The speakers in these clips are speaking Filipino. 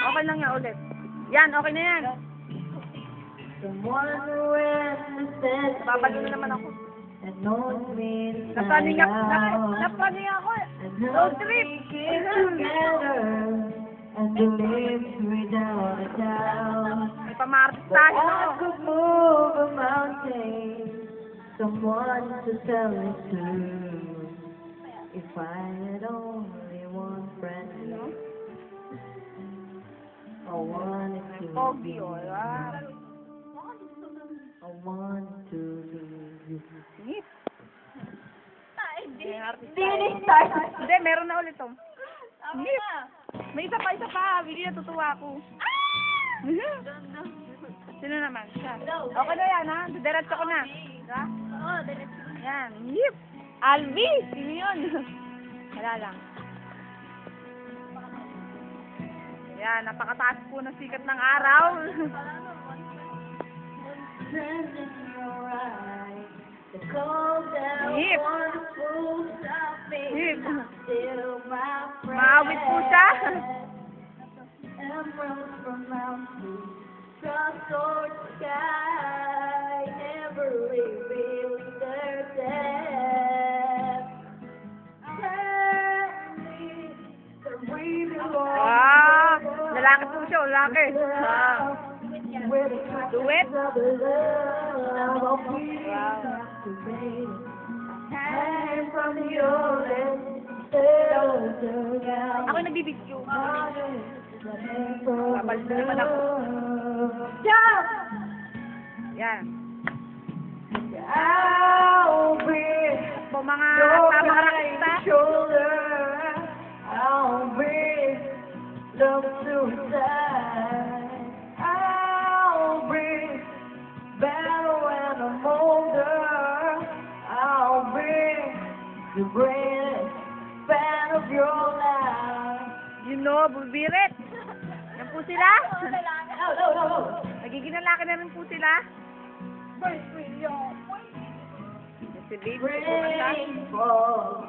Okay lang yan ulit. Yan, okay na yan. Babalik na naman ako. Napaning ako eh. Road trip. May pamartis tayo. Someone to tell it to. If I had only one friend, I wanted to Pogi, be. o. I wanted to be. Ngip. Hindi, meron na ulit to. Ngip. May isa pa. Bili na tutuwa ako. Sino naman? Siya. Okay na yan, ha? Diretso ko na. Ha? Oo, diretso. Yan. Ngip. Alvi. Sino yun? Wala lang. Yan. Napakataas po ng sikat ng araw. Ngip. Ngip. Maawit po siya. Emeralds from mountains, cross toward sky, never revealing their depth. Tell me that we belong. Ah, lalaki po siya, lalaki. Ah. Duet. Ako nagbibidyo. Babalik na naman ako. Jump! Yan. I'll be Po mga your tamang right rakista. shoulder. I'll be love suicide. I'll be better when I'm older. I'll be the greatest fan of your life. You know, bubirit. Yan po sila. No. Nagiging lalaki na rin po sila. Si Baby, Rainfall,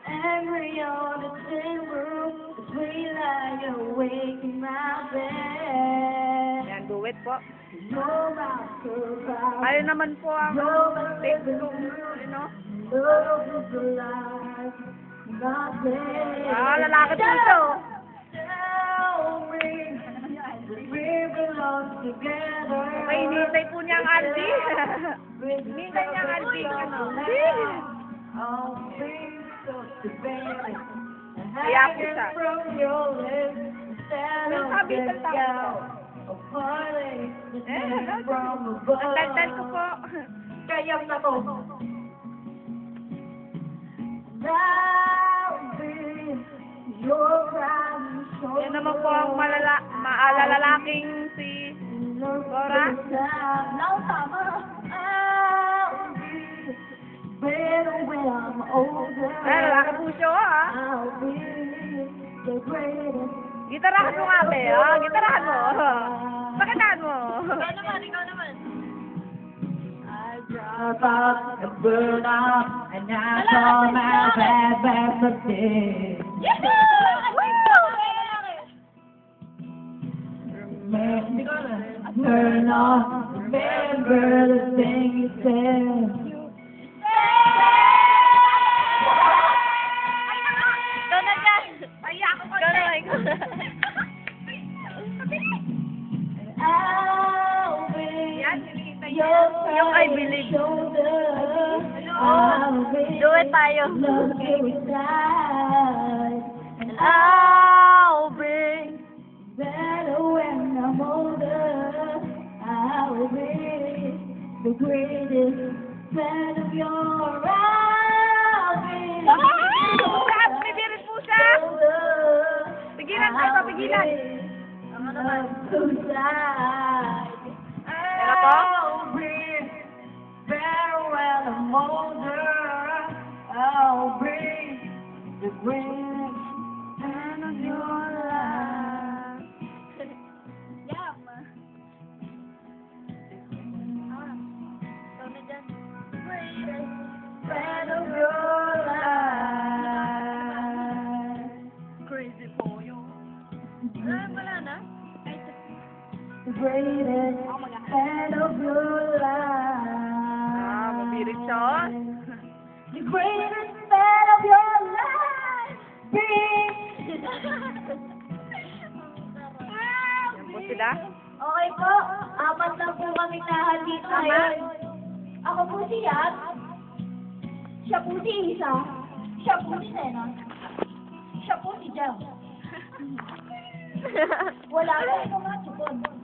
angry on the tin roof, as we lie awake in my bed. yan, duet po. No matter Ayun naman po ang take two, you know. love is alive, not dead. Ah, lalaki po ito. Tell me that we belong together. May hinihintay po niya ang Aldi. Hinihintay niya ang Aldi. I'll be so baby. Kaya po siya. From your lips, instead Yung of sabi the ng tao. gout, a party from above. Ang daldal ko po. Kaya na to. I'll be your crying shoulder. Yan naman po ang maalalaking si Cora. No, tama. I'll be better when I'm older. Ay, lalaki po siya, ha? I'll be the greatest. Gitarahan mo nga, be, ha? Gitarahan mo. Pakitaan mo. Ikaw naman. Drop out and burn out, and I saw my bad mistake. Turn off, remember the thing you said. Ikaw na dyan. Paiyak ako Ikaw na, ikaw na. I'll be Yan, hinihintay niya. your Yung I believe. shoulder. I'll be Duet tayo. love suicide. And I'll bring Better when I'm older, I'll be the greatest fan of your eyes. May birit po siya. Pigilan tayo, pigilan. Ano naman? Pero po? I'll be better when I'm older. I'll be the greatest fan of your life. Yam. Ikaw na dyan. Fan of your life. Crazy po yun. Wala na. greatest fan of your life. Mabirig siya. The greatest fan of your life. Bing! Yan po sila. Okay po, apat lang po kami lahat dito ngayon. Ako po si Yat. Siya po si Isa. Siya po si Nena. Siya po si Jam. Wala lang ito mga tsukon.